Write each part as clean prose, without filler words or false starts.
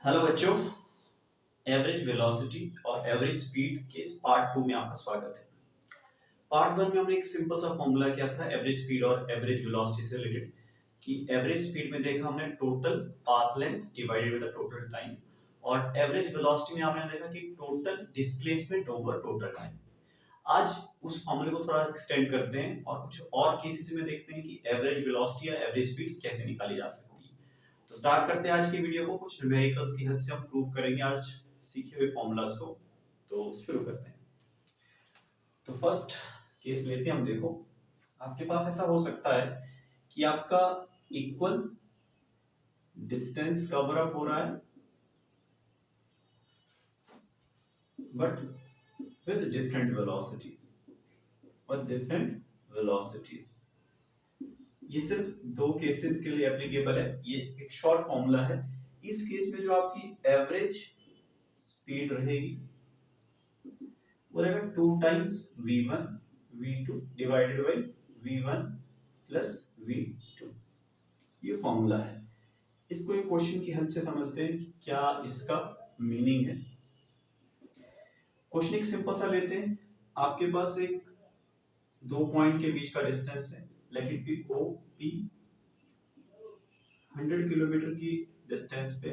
Hello बच्चों, average velocity और average speed के इस पार्ट 2 में आपका स्वागत है। पार्ट 1 में हमने एक सिंपल सा फॉर्मूला किया था एवरेज स्पीड और एवरेज वेलोसिटी से रिलेटेड कि एवरेज स्पीड में देखा हमने total path length divided by the total time और एवरेज वेलोसिटी में आपने देखा कि total displacement over total time. आज उस फॉर्मूले को थोड़ा एक्सटेंड करते हैं और कुछ और केसेस में देखते हैं कि एवरेज वेलोसिटी या एवरेज स्पीड कैसे निकाली जा सकती है। तो स्टार्ट करते हैं आज की वीडियो को। कुछ न्यूमेरिकल्स की हेल्प से हम प्रूव करेंगे आज सीखे हुए फॉर्मूलाज को। तो शुरू करते हैं। तो फर्स्ट केस लेते हैं हम। देखो, आपके पास ऐसा हो सकता है कि आपका इक्वल डिस्टेंस कवर अप हो रहा है बट विद डिफरेंट वेलोसिटीज। ये सिर्फ दो केसेस के लिए एप्लीकेबल है। ये एक शॉर्ट फॉर्मूला है। इस केस में जो आपकी एवरेज स्पीड रहेगी वो रहेगा 2 times v1 v2 divided by v1 plus v2। ये फॉर्मूला है। इसको एक क्वेश्चन की हेल्प से समझते हैं कि क्या इसका मीनिंग है। क्वेश्चन एक सिंपल सा लेते हैं। आपके पास एक दो पॉइंट के बीच का डिस्टेंस है, let it be O P, 100 kilometre की डिस्टेंस पे,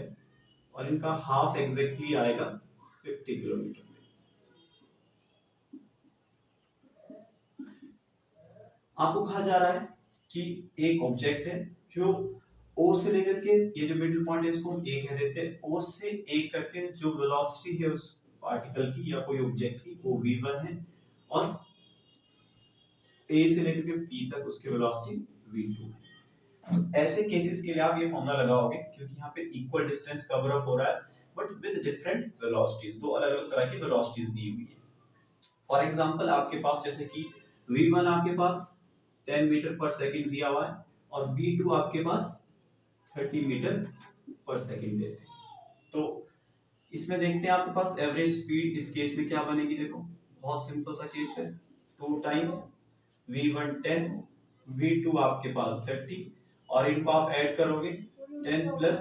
और इनका हाफ एग्जैक्टली आएगा 50 किलोमीटर। आपको कहा जा रहा है कि एक ऑब्जेक्ट है जो O से लेकर के, ये जो मिडिल पॉइंट है इसको हम A कह देते हैं, O से A करके जो वेलोसिटी है उस पार्टिकल की या कोई ऑब्जेक्ट की वो v1 है, और A से लेकर के P तक उसकी वेलोसिटी v2 है। तो ऐसे केसेस के लिए आप ये फॉर्मूला लगाओगे क्योंकि यहाँ पे इक्वल डिस्टेंस कवर अप हो रहा है बट विद डिफरेंट वेलोसिटीज। दो अलग अलग तरह की वेलोसिटीज दी हुई है। फॉर एग्जांपल आपके पास जैसे कि v1 आपके पास 10 मीटर पर सेकंड दिया हुआ है और v2 आपके पास 30 मीटर पर सेकंड देते हैं। तो इसमें देखते हैं आपके पास एवरेज स्पीड इस केस में क्या बनेगी। देखो, बहुत सिंपल सा केस है। 2 टाइम्स v1 10, v2 आपके पास 30, और इनको आप ऐड करोगे 10 प्लस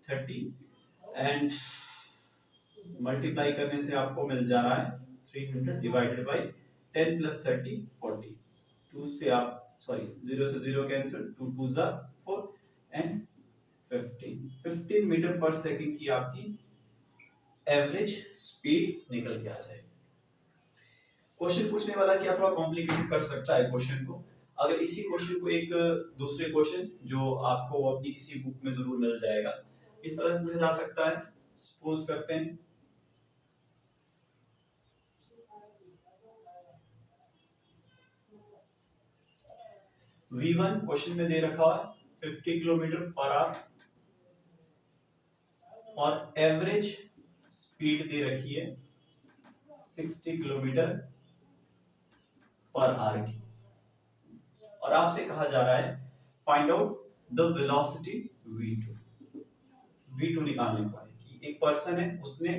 30 एंड मल्टीप्लाई करने से आपको मिल जा रहा है 300 डिवाइडेड बाय 10 प्लस 30 40। 2 से आप सॉरी 0 से 0 कैंसिल, 2 2 जा 4 एंड 15 मीटर पर सेकंड की आपकी एवरेज स्पीड निकल के आ जाएगी। क्वेश्चन पूछने वाला क्या थोड़ा कॉम्प्लिकेटेड कर सकता है क्वेश्चन को। अगर इसी क्वेश्चन को एक दूसरे क्वेश्चन जो आपको अपनी किसी बुक में जरूर मिल जाएगा, इस तरह पूछा जा सकता है। सपोज करते हैं v1 क्वेश्चन में दे रखा है 50 किलोमीटर पर आवर और एवरेज स्पीड दे रखी है 60 किलोमीटर पर आवर की, और आपसे कहा जा रहा है find out the velocity v2 निकालने को है कि एक पर्सन है, उसने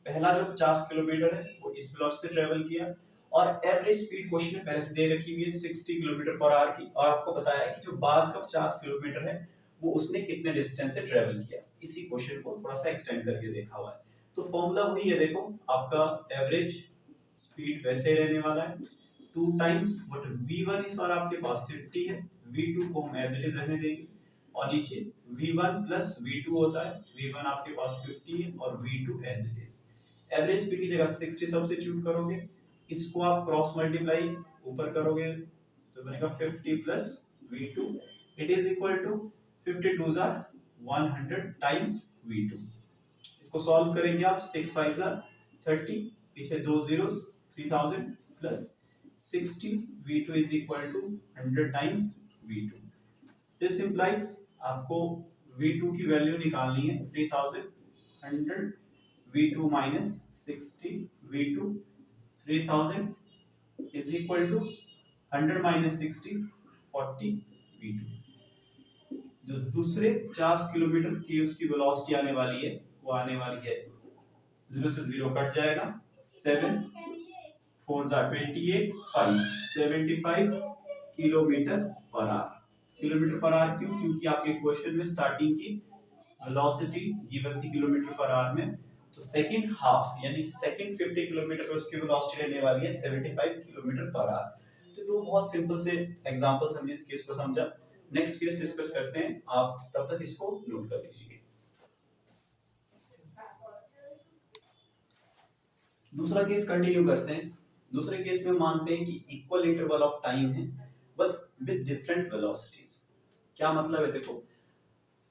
पहला जो 50 किलोमीटर है वो इस वेलोसिटी से ट्रेवल किया और एवरेज स्पीड क्वेश्चन में पहले से दे रखी हुई है 60 किलोमीटर पर आवर की, और आपको बताया है कि जो बाद का 50 किलोमीटर है वो उसने कितने डिस्टेंस से ट्रेवल किया। इसी क्वेश्चन को थोड़ा सा एक्सटेंड करके देखा हुआ है। तो फॉर्मूला वही है। देखो, आपका एवरेज स्पीड वैसे ही रहने वाला है 2 टाइम्स, बट v1 इस बार आपके पास 50 है, v2 को हम एज इट इज रहने देंगे और नीचे v1 प्लस v2 होता है। v1 आपके पास 50 है और v2 as it is. Average speed की जगह 60 सब्स्टिट्यूट करोगे, इसको आप क्रॉस मल्टीप्लाई ऊपर करोगे तो बनेगा 50 plus v2, it is equal to 50 2 जा 100 टाइम्स v2। इसको सॉल्व करेंगे आप, 6 5 जा 30, पीछे दो zeros 3000 plus 60 v2 is equal to 100 times v2। This implies आपको v2 की वैल्यू निकालनी है 3000, 100 v2 minus 60 v2, 3000 is equal to 100 minus 60 40 v2। जो दूसरे 50 किलोमीटर की उसकी वेलोसिटी आने वाली है वो आने वाली है 0 से 0 कट जाएगा, 7 4 जा 28 5 75 kilometre per hour. Kilometre per hour क्यों? क्योंकि आपके क्वेश्चन में स्टार्टिंग की वेलोसिटी गिवन थी किलोमीटर पर आवर में, तो सेकंड हाफ यानी कि सेकंड 50 किलोमीटर पे उसकी वेलोसिटी रहने वाली है 75 किलोमीटर पर आवर। तो दो बहुत सिंपल से एग्जांपल्स हमने इस केस को समझा। नेक्स्ट केस डिस्कस करते हैं, आप तब तक इसको नोट कर लीजिए। दूसरा केस कंटिन्यू करते हैं। दूसरे केस में मानते हैं कि इक्वल इंटरवल ऑफ टाइम है बट विद डिफरेंट वेलोसिटीज। क्या मतलब है, देखो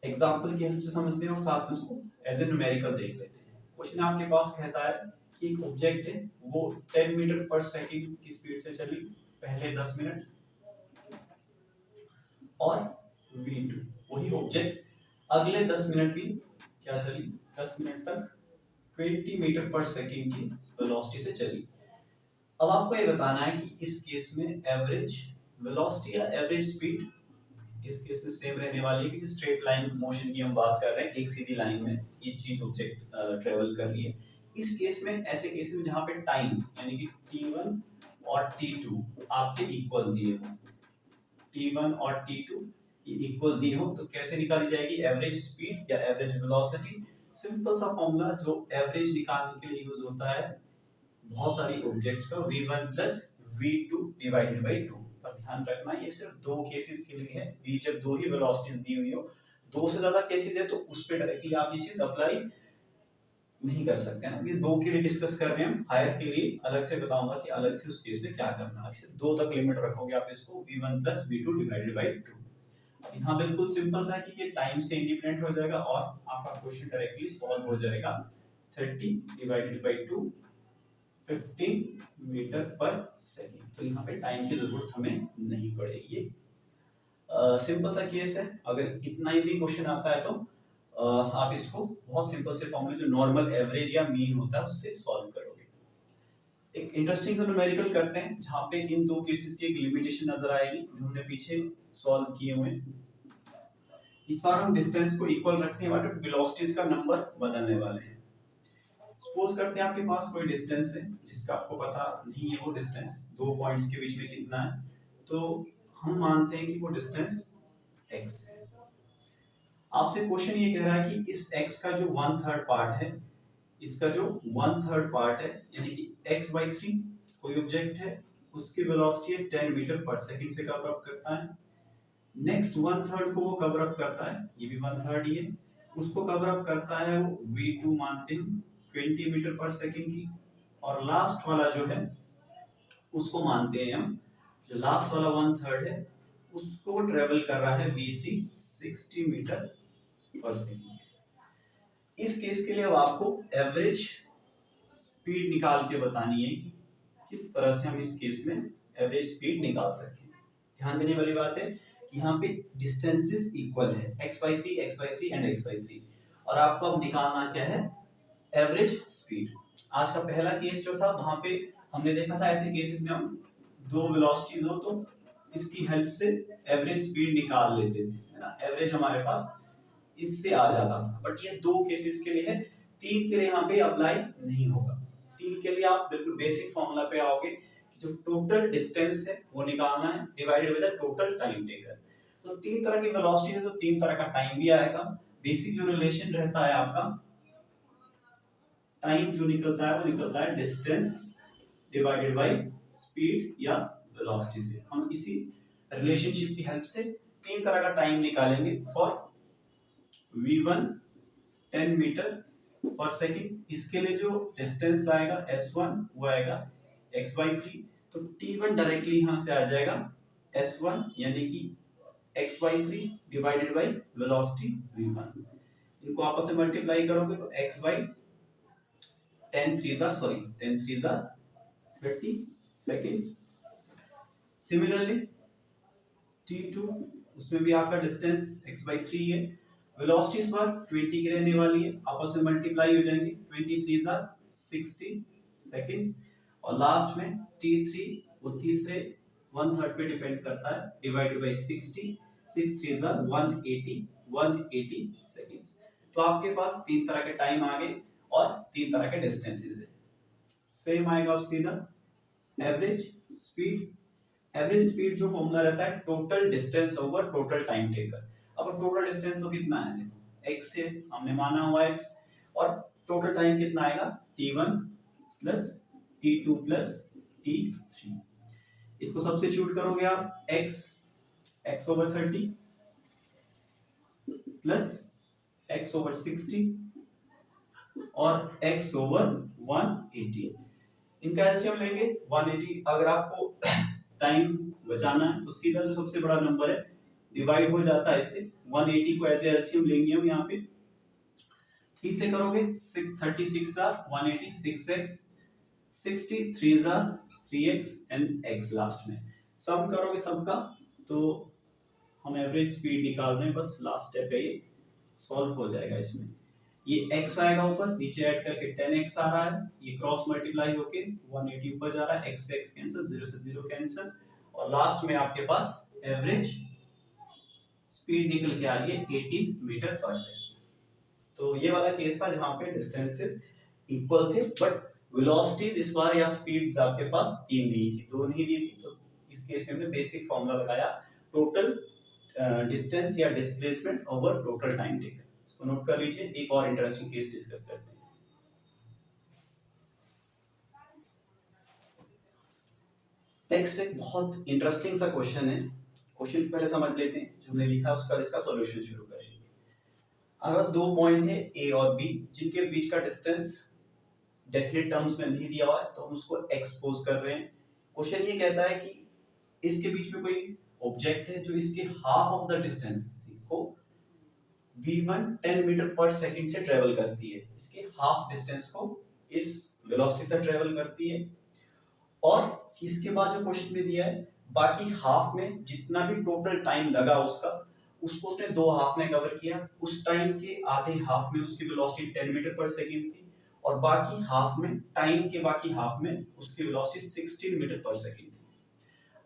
एग्जांपल की हेल्प से समझते हैं और साथ में उसको एज ए न्यूमेरिकल देख लेते हैं। क्वेश्चन आपके पास कहता है कि एक ऑब्जेक्ट है, वो 10 मीटर पर सेकंड की स्पीड से चली पहले 10 मिनट, और v2 वही ऑब्जेक्ट अगले 10 मिनट भी क्या चली, 10 मिनट तक 20 मीटर पर सेकंड की वेलोसिटी से चली। अब आपको ये बताना है कि इस केस में एवरेज वेलोसिटी या एवरेज स्पीड इस केस में सेम रहने वाली है, क्योंकि स्ट्रेट लाइन मोशन की हम बात कर रहे हैं, एक सीधी लाइन में ये चीज ऑब्जेक्ट ट्रेवल कर रही है। इस केस में ऐसे केस में जहां पे टाइम यानी कि t1 और t2 आपके इक्वल दिए हो, t1 और t2 ये इक्वल दिए हो, तो कैसे निकाली जाएगी एवरेज स्पीड या एवरेज वेलोसिटी। सिंपल सा फॉर्मूला जो एवरेज निकालने के लिए यूज होता है बहुत सारी ऑब्जेक्ट्स का, v1 plus v2 divided by 2। पर ध्यान रखना ये सिर्फ दो केसेस के लिए है, v जब दो ही वेलोसिटीज दी हुई हो, दो से ज्यादा केसेस है तो उस पे डायरेक्टली आप ये चीज अप्लाई नहीं कर सकते हैं। ये दो के लिए डिस्कस कर रहे हैं हम, हायर के लिए अलग से बताऊंगा कि अलग से उस केस में क्या करना है। सिर्फ दो तक लिमिट रखोगे आप इसको, v1 plus v2 divided by 2। यहाँ बिल्कुल सिंपल सा है कि ये टाइम से इंडिपेंडेंट हो जाएगा और आपका क्वेश्चन डायरेक्टली सॉल्व हो जाएगा। 30 डिवाइडेड बाय 2 15 मीटर पर सेकंड। तो यहाँ पे टाइम की जरूरत हमें नहीं पड़ेगी। सिंपल सा केस है, अगर इतना इजी क्वेश्चन आता है तो आप इसको बहुत सिंपल से फॉर्मूले जो नॉर्मल एवरेज या मीन होता है उससे सॉल्व करोगे। एक इंटरेस्टिंग सा न्यूमेरिकल करते हैं जहाँ पे इन दो केसेस की एक लिमिटेशन नजर आएगी जो हमने पीछे सॉल्व किए हुए। इस बार हम डिस्टेंस को इक्वल रखने वाले, वेलोसिटीज का नंबर बदलने वाले हैं। सपोज करते हैं आपके पास कोई डिस्टेंस है जिसका आपको पता नहीं है वो डिस्टेंस दो पॉइंट्स के बीच में कितना है, तो हम मानते हैं कि वो डिस्टेंस x है। आपसे क्वेश्चन ये कह रहा है कि इस x का जो 1/3 पार्ट है, इसका जो 1/3 पार्ट है यानी कि x/3 कोई ऑब्जेक्ट है, उसकी वेलोसिटी है 10 मीटर पर सेकंड से कवर अप करता है। नेक्स्ट 1/3 को वो कवर अप करता है, ये भी 1/3 ही है, उसको कवर अप करता है वो v2 मानते हैं 20 मीटर पर सेकंड की। और लास्ट वाला जो है उसको मानते हैं हम, जो लास्ट वाला 1/3 है उसको ट्रेवल कर रहा है v3 60 मीटर पर सेकंड। इस केस के लिए अब आपको एवरेज स्पीड निकाल के बतानी है कि किस तरह से हम इस केस में एवरेज स्पीड निकाल सकते हैं। ध्यान देने वाली बात है कि यहाँ पे डिस्टेंसेस इक्वल है, x/3 एंड x/3, और आपको अब निकालना क्या है एवरेज स्पीड। आज का पहला केस जो था वहां पे हमने देखा था ऐसे केसेस में हम दो वेलोसिटीज हो तो इसकी हेल्प से एवरेज स्पीड निकाल लेते थे, है ना, एवरेज हमारे पास इससे आ जाता था। बट ये दो केसेस के लिए है, तीन के लिए यहाँ पे अप्लाई नहीं होगा। तीन के लिए आप बिल्कुल बेसिक फॉर्मूला पे आओगे कि जो टोटल डिस्टेंस है वो निकालना है divided by the total time taken. तो तीन तरह की वेलोसिटी है तो तीन तरह का टाइम भी आएगा। बेसिक जो रिलेशन रहता है आपका टाइम जो निकलता है वो निकलता है डिस्टेंस डिवाइडेड बाय स्पीड या वेलोसिटी से। हम इसी रिलेशनशिप की हेल्प से तीन तरह का टाइम निकालेंगे फॉर v1 10 मीटर पर सेकंड। इसके लिए जो डिस्टेंस आएगा s1 वो आएगा x/3, तो t1 डायरेक्टली यहां से आ जाएगा s1 यानी कि x/3 divided by velocity v1। इनको आपस में मल्टीप्लाई करोगे तो x/10 3 30 सेकंड्स। सिमिलरली t2 उसमें भी आपका डिस्टेंस x/3 है, वेलोसिटी इस बार 20 की रहने वाली है, आपस में मल्टीप्लाई हो जाएंगे 20 60 सेकंड्स। और लास्ट में t3 वो तीसरे 1/3 पे डिपेंड करता है डिवाइडेड बाय 60 6 3 180 सेकंड्स। तो आपके पास तीन तरह के टाइम आ गए और तीन तरह के डिस्टेंसेस है। सेम आएगा अब सीधा एवरेज स्पीड। एवरेज स्पीड जो फॉर्मूला रहता है total distance over total time taken. अब टोटल डिस्टेंस तो कितना है, देखो x से हमने माना हुआ x, और टोटल टाइम कितना आएगा t1 plus t2 plus t3। इसको सब्स्टिट्यूट करोगे आप x over 30 plus x over 60 और x ओवर 180। इनका एलसीएम लेंगे 180। अगर आपको टाइम बचाना है तो सीधा जो सबसे बड़ा नंबर है डिवाइड हो जाता है इससे, 180 को एज ए एलसीएम लेंगे हम यहाँ पे। 3 से करोगे 36 180, 6x 60, 3 3x and x last में सम करोगे सबका तो हम एवरेज स्पीड निकाल रहे हैं, बस लास्ट स्टेप है ये, सॉल्व हो जाएगा। इसमें ये x आएगा ऊपर, नीचे ऐड करके 10x आ रहा है, ये क्रॉस मल्टीप्लाई होके 180 ऊपर जा रहा है, x से x कैंसिल, 0 से 0 कैंसिल, और लास्ट में आपके पास एवरेज स्पीड निकल के आ रही है 18 मीटर पर सेकंड। तो ये वाला केस था जहां पे डिस्टेंसेस इक्वल थे बट वेलोसिटीज इस बार या स्पीड्स आपके पास तीन दी थी, दो नहीं दी थी। तो इस केस में हमने बेसिक फार्मूला लगाया, टोटल डिस्टेंस या displacement over total time taken. इसको नोट कर लीजिए, एक और इंटरेस्टिंग केस डिस्कस करते हैं। नेक्स्ट एक बहुत इंटरेस्टिंग सा क्वेश्चन है, क्वेश्चन पहले समझ लेते हैं, जो हमने लिखा है उसका इसका सॉल्यूशन शुरू करेंगे। हमारे पास दो पॉइंट है ए और बी, जिनके बीच का डिस्टेंस डेफिनेट टर्म्स में नहीं दिया हुआ है, तो हम उसको एक्सपोज कर रहे हैं। क्वेश्चन ये कहता है कि इसके बीच में कोई ऑब्जेक्ट है जो इसके हाफ ऑफ द डिस्टेंस को v1 10 मीटर पर सेकंड से ट्रेवल करती है, इसके हाफ डिस्टेंस को इस वेलोसिटी से ट्रेवल करती है, और इसके बाद जो क्वेश्चन में दिया है बाकी हाफ में जितना भी टोटल टाइम लगा उसको उसने दो हाफ में कवर किया। उस टाइम के आधे हाफ में उसकी वेलोसिटी 10 मीटर पर सेकंड थी, और बाकी हाफ में, टाइम के बाकी हाफ में उसकी वेलोसिटी 16 मीटर पर सेकंड थी।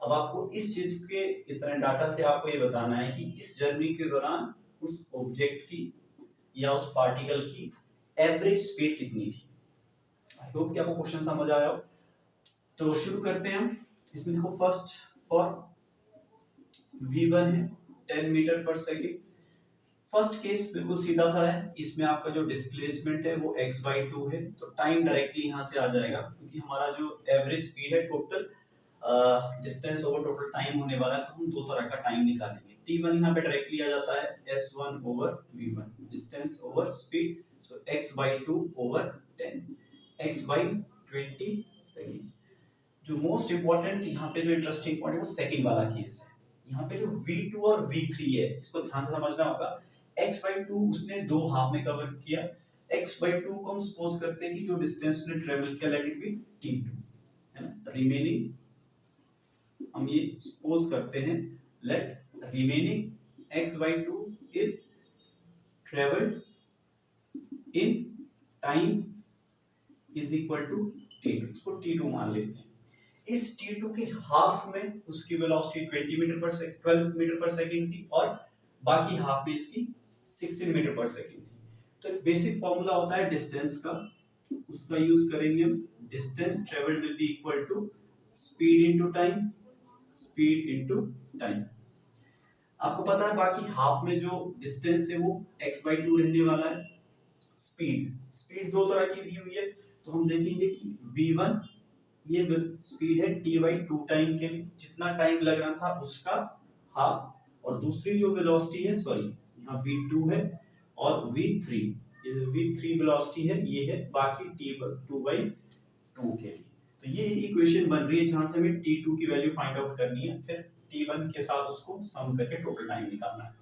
अब आपको इस चीज के इतने डाटा से आपको ये बताना है कि इस जर्नी के दौरान उस ऑब्जेक्ट की या उस पार्टिकल की एवरेज स्पीड कितनी थी। आई होप कि आपको क्वेश्चन समझ आया हो। तो शुरू करते हैं हम। इसमें देखो फर्स्ट फॉर v1 है 10 मीटर पर सेकंड। फर्स्ट केस बिल्कुल सीधा सा है, इसमें आपका जो डिस्प्लेसमेंट है वो x/2 है, तो टाइम डायरेक्टली यहां से आ जाएगा, क्योंकि हमारा जो एवरेज स्पीड है total distance over total time होने वाला है, तो हम दो तरह का टाइम निकालेंगे। t1 यहां पे डायरेक्टली आ जाता है s1 over v1, distance over speed, so x/2 over 10, x/20 seconds. जो मोस्ट इंपॉर्टेंट यहाँ पे जो इंटरेस्टिंग पॉइंट है वो सेकंड वाला केस है। यहाँ पे जो v2 और v3 है इसको ध्यान से समझना होगा। x/2 उसने दो हाफ में कवर किया, x/2 को हम सपोज करते हैं कि जो डिस्टेंस उसने ट्रेवल किया लेट इट बी t2 है ना, रिमेनिंग हम ये सपोज करते हैं let remaining x/2 is travelled in time is equal to t2, इसको t2 मान लेते हैं। इस t2 के हाफ में उसकी वेलोसिटी 12 मीटर पर सेकंड थी, और बाकी हाफ में इसकी 16 मीटर पर सेकंड थी। तो एक बेसिक फार्मूला होता है डिस्टेंस का, उसका यूज करेंगे हम। Distance travelled will be equal to speed into time, speed into time. आपको पता है बाकी हाफ में जो डिस्टेंस है वो x/2 रहने वाला है। स्पीड दो तरह की दी हुई है, तो हम देखेंगे कि v1 ये स्पीड है t/2 टाइम के लिए, जितना टाइम लग रहा था उसका हाफ, और दूसरी जो वेलोसिटी है, सॉरी यहाँ v2 है, और v3 ये v3 वेलोसिटी है, ये है बाकी t/2 के लिए। तो ये इक्वेशन बन रही है जहां से हमें t2 की वैल्यू फाइंड आउट करनी है, फिर t1 के साथ उसको सम करके टोटल टाइम निकालना है।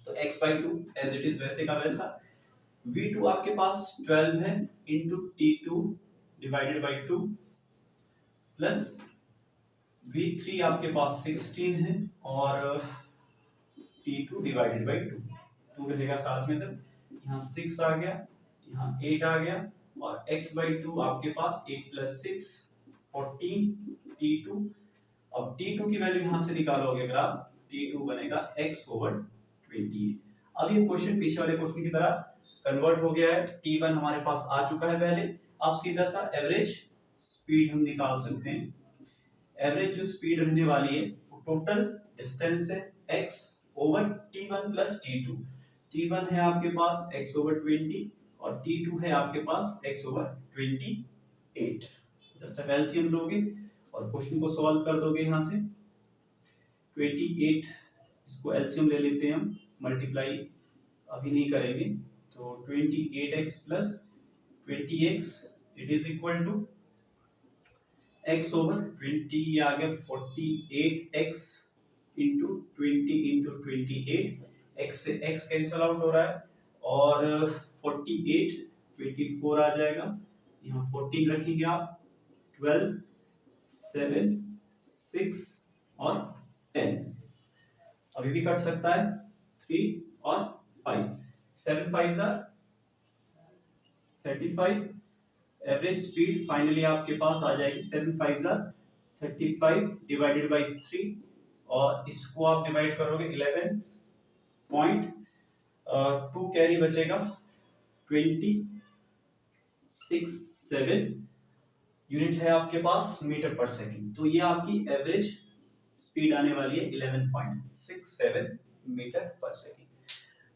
तो x/2 एज इट इज वैसे का वैसा, v2 आपके पास 12 है into t2 divided by 2 plus v3 आपके पास 16 है और t2 डिवाइडेड बाय 2 रहेगा साथ में, तब यहाँ 6 आ गया, यहाँ 8 आ गया, और x/2 आपके पास 8 + 6 14 t2। अब t2 की वैल्यू यहाँ से निकालोगे अगर आप, t2 बनेगा x/20। अब ये क्वेश्चन पीछे वाले क्वेश्चन की तरह कन्वर्ट हो गया है, t1 हमारे पास आ चुका है पहले। अब सीधा सा एवरेज स्पीड हम निकाल सकते हैं। एवरेज जो स्पीड रहने वाली है वो टोटल डिस्टेंस है x over t1 plus t2, T1 है आपके पास x/20 और T2 है आपके पास x/28। जस्ट अब एलसीएम लोगे और क्वेश्चन को सॉल्व कर दोगे यहां से। 28 इसको एलसीएम ले लेते हैं हम, मल्टीप्लाई अभी नहीं करेंगे, तो 28x plus 20x it is equal to x/20, ये आ गया 48x इंटू 20 इंटू 28, x से x कैंसल आउट हो रहा है और 48 24 आ जाएगा, यहाँ 14 रखेंगे आप, 12 7 6 और 10, अभी भी कट सकता है 3 और 5, 7 5 35, एवरेज स्पीड फाइनली आपके पास आ जाएगी 7 5 35 डिवाइडेड बाय 3 और इसको आप डिवाइड करोगे 11.2 कैरी बचेगा 2067 यूनिट है आपके पास मीटर पर सेकंड। तो ये आपकी एवरेज स्पीड आने वाली है 11.67 मीटर पर सेकंड।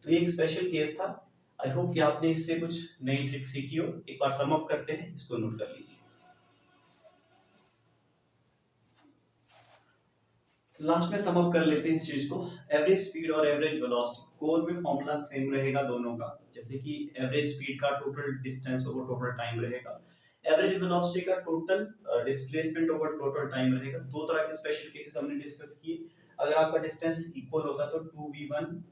तो ये एक स्पेशल केस था। आई होप कि आपने इससे कुछ नई ट्रिक सीखी हो। एक बार सम अप करते हैं, इसको नोट कर लीजिए। तो लास्ट में सम अप कर लेते हैं इस चीज को। एवरेज स्पीड और एवरेज वेलोसिटी, कोर में फॉर्मूला सेम रहेगा दोनों का, जैसे कि एवरेज स्पीड का total distance over total time रहेगा, एवरेज वेलोसिटी का total displacement over total time रहेगा। दो तरह के स्पेशल केसेस हमने डिस्कस किए। अगर आपका डिस्टेंस इक्वल होता तो 2v1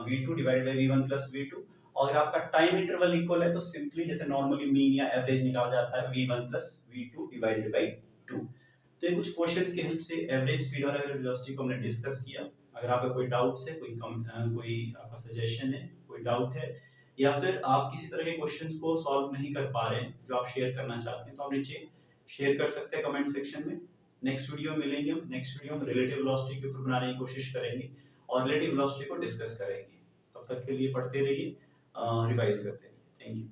v2 divided by v1 plus v2, और अगर आपका टाइम इंटरवल इक्वल है तो सिंपली जैसे नॉर्मली मीन या एवरेज निकाला जाता है v1 plus v2 divided by 2। तो ये कुछ क्वेश्चंस की हेल्प से एवरेज स्पीड और एवरेज वेलोसिटी को हमने डिस्कस किया। अगर आपका कोई डाउट्स है, कोई आपका सजेशन है, कोई डाउट है, या फिर आप किसी तरह के क्वेश्चंस को सॉल्व नहीं कर पा रहे हैं जो आप शेयर करना चाहते हैं, तो आप नीचे शेयर कर सकते हैं कमेंट सेक्शन में। नेक्स्ट वीडियो मिलेंगे हम, नेक्स्ट वीडियो में रिलेटिव वेलोसिटी के ऊपर बनाने की कोशिश करेंगे और रिलेटिव वेलोसिटी को डिस्कस करेंगे। तब तक के लिए पढ़ते रहिए, रिवाइज करते रहिए। Thank you.